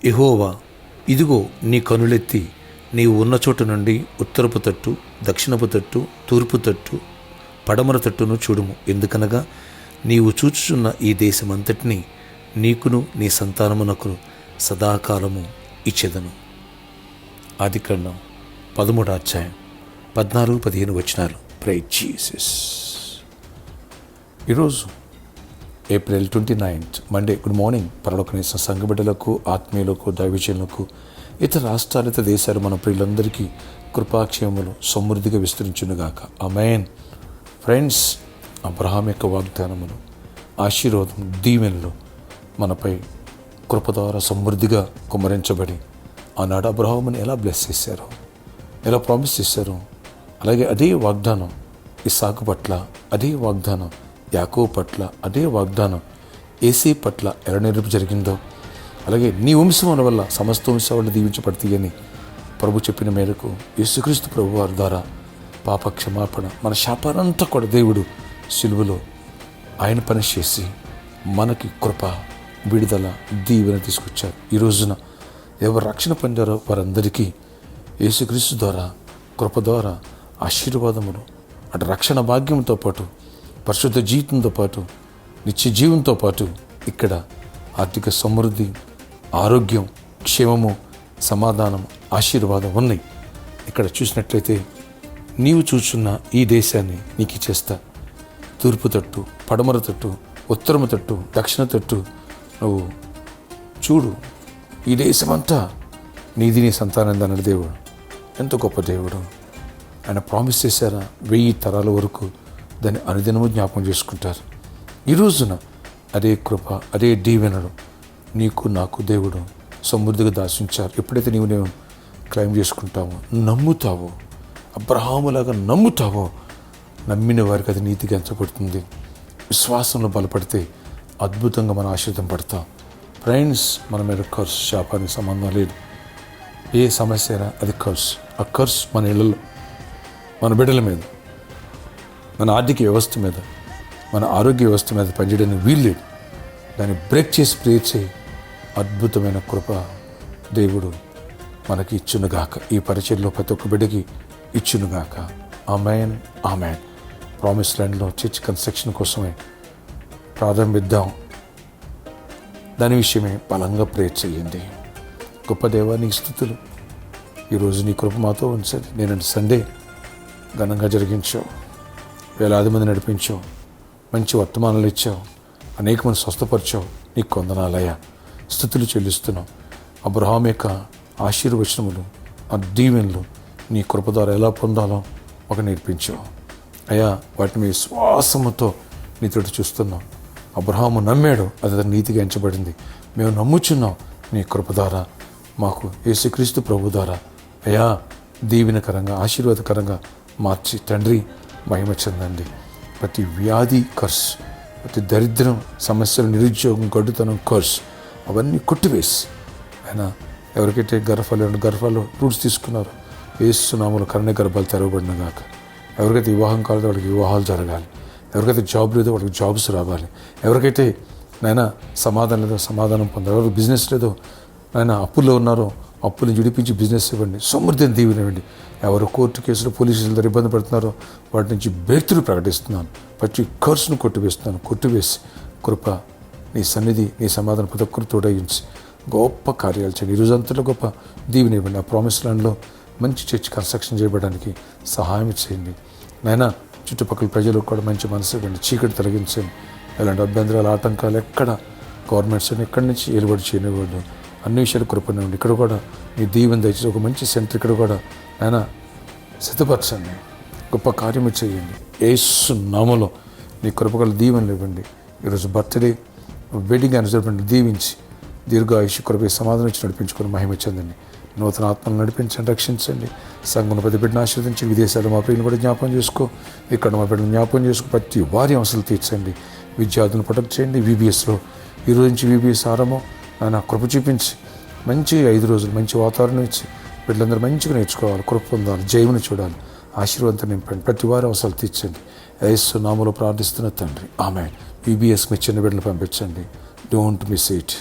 యెహోవా, ఇదిగో నీ కనులెత్తి నీవు ఉన్న చోటు నుండి ఉత్తరపు తట్టు, దక్షిణపు తట్టు, తూర్పు తట్టు, పడమర తట్టును చూడుము. ఎందుకనగా నీవు చూచుచున్న ఈ దేశమంతటినీ నీకును నీ సంతానమునకు సదాకాలము ఇచ్చెదను. ఆదికాండం 13వ అధ్యాయం 14-15 వచనాలు. Praise Jesus. ఈరోజు ఏప్రిల్ 29 మండే. Good morning. పరలోకనేసిన సంఘ బిడ్డలకు, ఆత్మీయులకు, దైవజనులకు, ఇతర రాష్ట్రాలు, ఇతర దేశాలు మన ప్రియులందరికీ కృపాక్షేమములు సమృద్ధిగా విస్తరించునుగాక. ఆమేన్. ఫ్రెండ్స్, అబ్రహాం యొక్క వాగ్దానములు, ఆశీర్వాదం, దీవెనలు మనపై కృప ద్వారా సమృద్ధిగా కుమ్మరించబడి ఆనాడు అబ్రహాముని ఎలా బ్లెస్ చేశారో, ఎలా ప్రామిస్ చేశారో, అలాగే అదే వాగ్దానం ఇస్సాకు పట్ల, అదే వాగ్దానం యాకోబు పట్ల, అదే వాగ్దానం ఏసీ పట్ల ఎలా నెరవేర్పు జరిగిందో, అలాగే నీ వంశం వల్ల సమస్త వంశాలు దీవించబడతాయని ప్రభు చెప్పిన మేరకు యేసుక్రీస్తు ప్రభు వారి ద్వారా పాప క్షమాపణ, మన శాపానంతా కూడా దేవుడు సిలువలో ఆయన పని చేసి మనకి కృప, విడుదల, దీవెన తీసుకొచ్చారు. ఈ రోజున ఎవరు రక్షణ పొందారో వారందరికీ యేసుక్రీస్తు ద్వారా, కృప ద్వారా ఆశీర్వాదములు, అటు రక్షణ భాగ్యంతో పాటు, పరిశుద్ధ జీవితంతో పాటు, నిత్య జీవంతో పాటు ఇక్కడ ఆర్థిక సమృద్ధి, ఆరోగ్యం, క్షేమము, సమాధానం, ఆశీర్వాదం ఉన్నాయి. ఇక్కడ చూసినట్లయితే నీవు చూచున్న ఈ దేశాన్ని నీకు ఇచ్చేస్తా. తూర్పు తట్టు, పడమర తట్టు, ఉత్తరము తట్టు, దక్షిణ తట్టు నువ్వు చూడు. ఈ దేశమంతా నీది, నీ సంతానం అన్నాడు దేవుడు. ఎంత గొప్ప దేవుడు. ఆయన ప్రామిస్ చేశారా 1000 తరాల వరకు దాన్ని అనుదినము జ్ఞాపకం చేసుకుంటారు. ఈ రోజున అదే కృప, అదే దీవెనలు నీకు నాకు దేవుడు సమృద్ధిగా దాచించారు. ఎప్పుడైతే నేను క్లైమ్ చేసుకుంటావో, నమ్ముతావో, అబ్రహాములాగా నమ్ముతావో, నమ్మిన వారికి అది నీతిగా ఎంచబడుతుంది. విశ్వాసంలో బలపడితే అద్భుతంగా మనం ఆశీర్వాదం పడతాం. ఫ్రెండ్స్, మన మీద కర్స్, శాపానికి సంబంధం లేదు. ఏ సమస్య అయినా అది కర్స్. ఆ కర్స్ మన ఇళ్ళలో, మన బిడ్డల మీద, మన ఆర్థిక వ్యవస్థ మీద, మన ఆరోగ్య వ్యవస్థ మీద పనిచేయడానికి వీల్లేదు. దాన్ని బ్రేక్ చేసి ప్రేర్ చేయి. అద్భుతమైన కృప దేవుడు మనకి ఇచ్చునుగాక. ఈ పరిచయంలో ప్రతి ఒక్క బిడ్డకి ఇచ్చునుగాక. ఆమేన్, ఆమేన్. ప్రామిస్ ల్యాండ్లో చర్చ్ కన్స్ట్రక్షన్ కోసమే ప్రారంభిద్దాం. దాని విషయమే బలంగా ప్రేర్ చేయండి. గొప్ప దేవా, నీ స్తుతులు. ఈరోజు నీ కృప మాతో ఉంచండి. నేనంటే సండే ఘనంగా జరిగించావు, వేలాది మంది నడిపించావు, మంచి వర్తమానాలు ఇచ్చావు, అనేక మంది స్వస్థపరిచావు. నీకు వందనాలయ్యా. స్తుతులు చెల్లిస్తున్నాం. అబ్రహాం యొక్క ఆశీర్వచనములు, ఆ దీవెనలు నీ కృప ద్వారా ఎలా పొందాలో మాకు నేర్పించావు అయ్యా. వాటిని మీ శ్వాసముతో నీతోటి చూస్తున్నాం. అబ్రహాము నమ్మాడు, అది అతను నీతిగా ఎంచబడింది. మేము నమ్ముచున్నాం. నీ కృప ద్వారా మాకు యేసుక్రీస్తు ప్రభు ద్వారా అయ్యా దీవెనకరంగా, ఆశీర్వాదకరంగా మార్చి తండ్రి మహిమ చెందండి. ప్రతి వ్యాధి కర్స్, ప్రతి దరిద్రం, సమస్యలు, నిరుద్యోగం, గడ్డుతనం కర్స్ అవన్నీ కొట్టివేసి ఆయన ఎవరికైతే గర్భాలు రూట్స్ తీసుకున్నారో యేసు నామములో కరుణ గర్భాలు తెరవబడిన గాక. ఎవరికైతే వివాహం కాలేదో వాళ్ళకి వివాహాలు జరగాలి. ఎవరికైతే జాబ్ లేదో వాళ్ళకి జాబ్స్ రావాలి. ఎవరికైతే నాయన సమాధానం లేదో సమాధానం పొందాలి. ఎవరికి బిజినెస్ లేదో నాయన అప్పుల్లో ఉన్నారో అప్పులను విడిపించి బిజినెస్ ఇవ్వండి. సమృద్ధిని దీవెనివ్వండి. ఎవరు కోర్టు కేసులు, పోలీసులతో ఇబ్బంది పడుతున్నారో వాటి నుంచి బెర్తులు ప్రకటిస్తున్నాను. ప్రతి కర్సును కొట్టివేస్తున్నాను. కొట్టివేసి కృప, నీ సన్నిధి, నీ సమాధానం ప్రతి ఒక్కరు తోడయించి గొప్ప కార్యాలు చేయండి. ఈ రోజంతలో గొప్ప దీవెని ఇవ్వండి. ఆ ప్రామిస్ ల్యాండ్లో మంచి చర్చ్ కన్స్ట్రక్షన్ చేయడానికి సహాయం చేయండి నాయన. చుట్టుపక్కల ప్రజలకు కూడా మంచి మనసు ఇవ్వండి. చీకటి తొలగించండి. ఎలాంటి అభ్యంతరాలు, ఆటంకాలు ఎక్కడ గవర్నమెంట్స్ ఎక్కడి నుంచి ఏలుబడి చేయనివ్వద్దు. అన్ని విషయాలు కృపనివ్వండి. ఇక్కడ కూడా నీ దీవెన దయచేసి ఒక మంచి సెంటర్ ఇక్కడ కూడా ఆయన సిద్ధపరచండి. గొప్ప కార్యము చేయండి. యేసు నామములో నీ కృపగల దీవెనలు ఇవ్వండి. ఈరోజు బర్త్డే, వెడ్డింగ్ యానివర్సరీ దీవించి దీర్ఘాయుష్ కృప సమాధానం ఇచ్చి నడిపించుకొని మహిమ చెందండి. నూతన ఆత్మను నడిపించండి, రక్షించండి. సంఘం ప్రతి బిడ్డను ఆశీర్వదించి విదేశాలు మా ప్రియులు కూడా జ్ఞాపకం చేసుకో. ఇక్కడ మా బిడ్డను జ్ఞాపకం చేసుకో. ప్రతి వారి అవసరాలు తీర్చండి. విద్యార్థులను ప్రొటెక్ట్ చేయండి. VBSలో ఈరోజు నుంచి VBS ఆరంభం ఆయన కృప చూపించి మంచి 5 రోజులు మంచి వాతావరణం ఇచ్చి బిడ్డలందరూ మంచిగా నేర్చుకోవాలి, కృప పొందాలి, జయమును చూడాలి. ఆశీర్వాదంతో నింపండి. ప్రతి వారి అవసరాలు తీర్చండి. యేసు నామములో ప్రార్థిస్తున్న తండ్రి, ఆమేన్. VBS మీ చిన్న బిడ్డలు పంపించండి. Don't miss it.